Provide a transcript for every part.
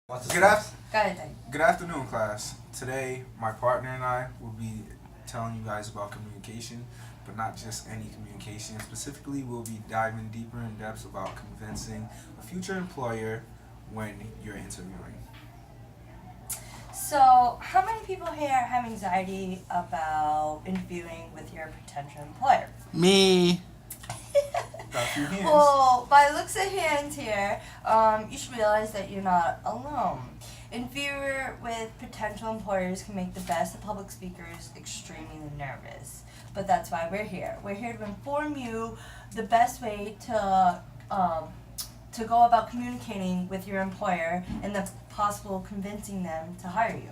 Good, af- Go ahead then. Good afternoon, class. Today, my partner and I will be telling you guys about communication, but not just any communication. Specifically, we'll be diving deeper in depth about convincing a future employer when you're interviewing. So, how many people here have anxiety about interviewing with your potential employer? Me. Got a few hands. Well, by the looks of hands here, you should realize that you're not alone. Interviewer with potential employers can make the best of public speakers extremely nervous. But that's why we're here. We're here to inform you the best way to go about communicating with your employer and the possible convincing them to hire you.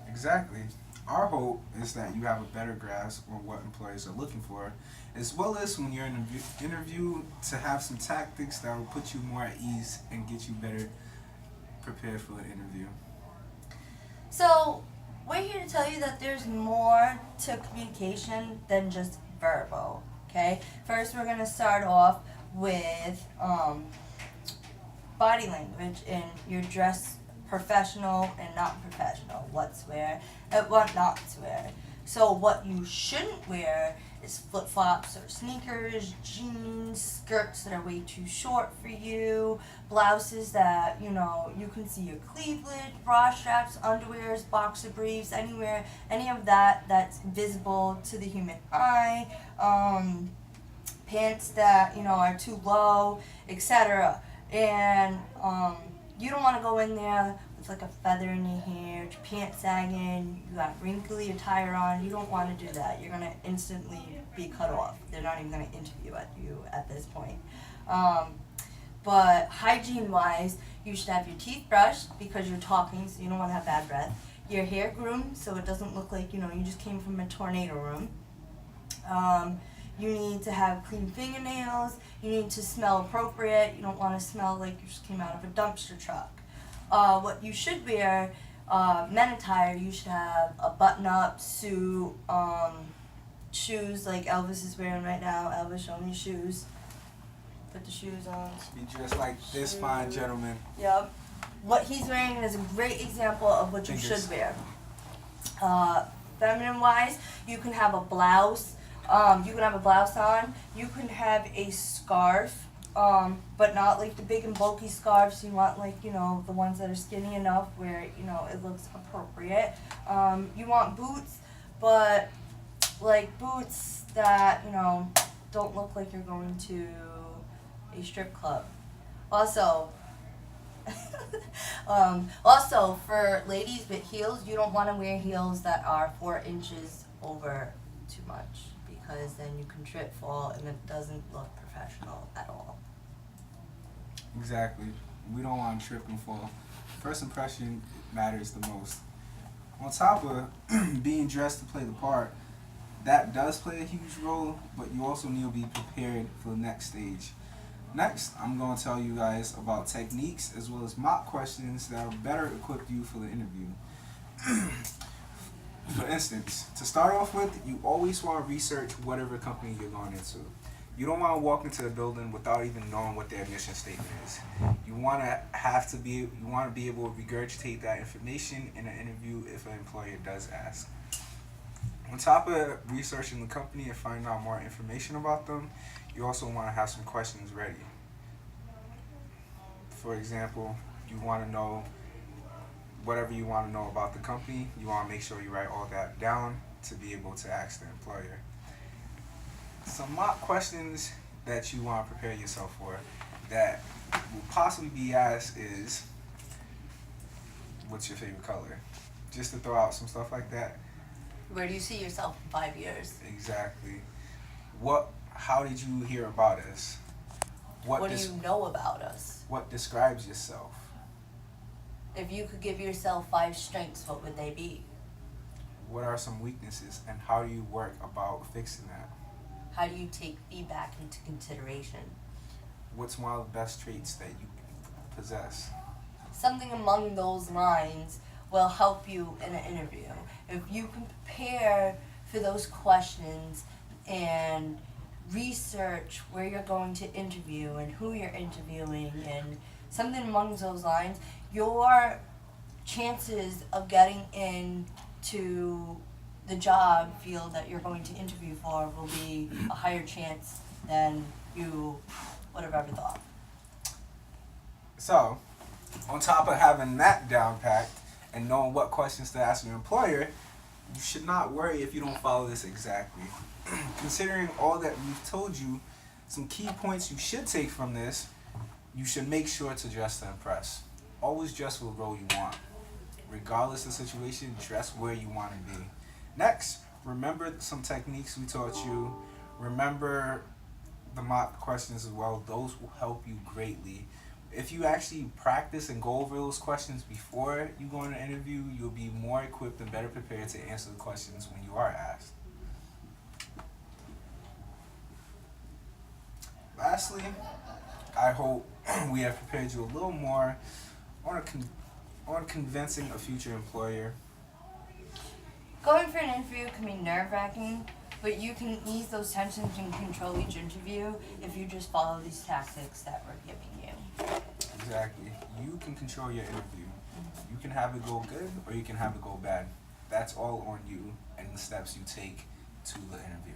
Exactly. Our hope is that you have a better grasp on what employers are looking for, as well as when you're in an interview to have some tactics that will put you more at ease and get you better prepared for the interview. So, we're here to tell you that there's more to communication than just verbal, okay? First, we're going to start off with body language and your dress professional and not professional. What's wear, what not to wear. So, what you shouldn't wear is flip flops or sneakers, jeans, skirts that are way too short for you, blouses that you can see your cleavage, bra straps, underwears, boxer briefs, anywhere, any of that that's visible to the human eye, pants that are too low, etc. And you don't want to go in there with like a feather in your hair, your pants sagging, you got wrinkly attire on. You don't want to do that. You're gonna instantly be cut off. They're not even gonna interview you at this point. But hygiene-wise, you should have your teeth brushed because you're talking, so you don't want to have bad breath. Your hair groomed so it doesn't look like you just came from a tornado room. You need to have clean fingernails. You need to smell appropriate. You don't want to smell like you just came out of a dumpster truck. What you should wear, men attire, you should have a button-up suit, shoes like Elvis is wearing right now. Elvis, show me your shoes. Put the shoes on. Be dressed like this fine gentleman. Yep. What he's wearing is a great example of what you should wear. Feminine-wise, you can have a blouse. You can have a blouse on. You can have a scarf, but not like the big and bulky scarves. You want like, the ones that are skinny enough where, it looks appropriate. You want boots, but like boots that, don't look like you're going to a strip club. Also, also for ladies with heels, you don't want to wear heels that are 4 inches over too much, because then you can trip, fall, and it doesn't look professional at all. Exactly. We don't want to trip and fall. First impression matters the most. On top of being dressed to play the part, that does play a huge role, but you also need to be prepared for the next stage. Next, I'm going to tell you guys about techniques as well as mock questions that will better equip you for the interview. For instance, to start off with, you always want to research whatever company you're going into. You don't want to walk into a building without even knowing what their mission statement is. You want to be able to regurgitate that information in an interview if an employer does ask. On top of researching the company and finding out more information about them, you also want to have some questions ready. For example, you want to know whatever you want to know about the company. You want to make sure you write all that down to be able to ask the employer. Some mock questions that you want to prepare yourself for that will possibly be asked is, what's your favorite color? Just to throw out some stuff like that. Where do you see yourself in 5 years? Exactly. How did you hear about us? What do you know about us? What describes yourself? If you could give yourself 5 strengths, what would they be? What are some weaknesses and how do you work about fixing that? How do you take feedback into consideration? What's one of the best traits that you possess? Something among those lines will help you in an interview. If you can prepare for those questions and research where you're going to interview and who you're interviewing and something among those lines, your chances of getting into the job field that you're going to interview for will be a higher chance than you would have ever thought. So, on top of having that down packed and knowing what questions to ask your employer, you should not worry if you don't follow this exactly. Considering all that we've told you, some key points you should take from this, you should make sure to dress to impress. Always dress for the role you want. Regardless of the situation, dress where you want to be. Next, remember some techniques we taught you. Remember the mock questions as well. Those will help you greatly. If you actually practice and go over those questions before you go in an interview, you'll be more equipped and better prepared to answer the questions when you are asked. Lastly, I hope we have prepared you a little more on convincing a future employer. Going for an interview can be nerve-wracking, but you can ease those tensions and control each interview if you just follow these tactics that we're giving you. Exactly. You can control your interview. You can have it go good or you can have it go bad. That's all on you and the steps you take to the interview.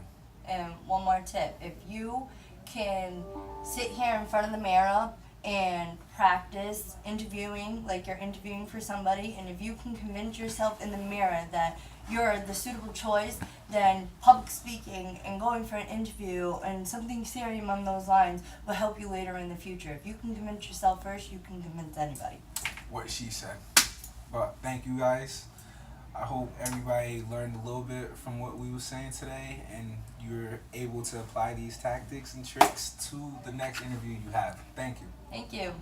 And one more tip, if you can sit here in front of the mirror and practice interviewing like you're interviewing for somebody, and if you can convince yourself in the mirror that you're the suitable choice, then public speaking and going for an interview and something serious along those lines will help you later in the future. If you can convince yourself first, you can convince anybody. What she said. But thank you guys. I hope everybody learned a little bit from what we were saying today and you're able to apply these tactics and tricks to the next interview you have. Thank you. Thank you.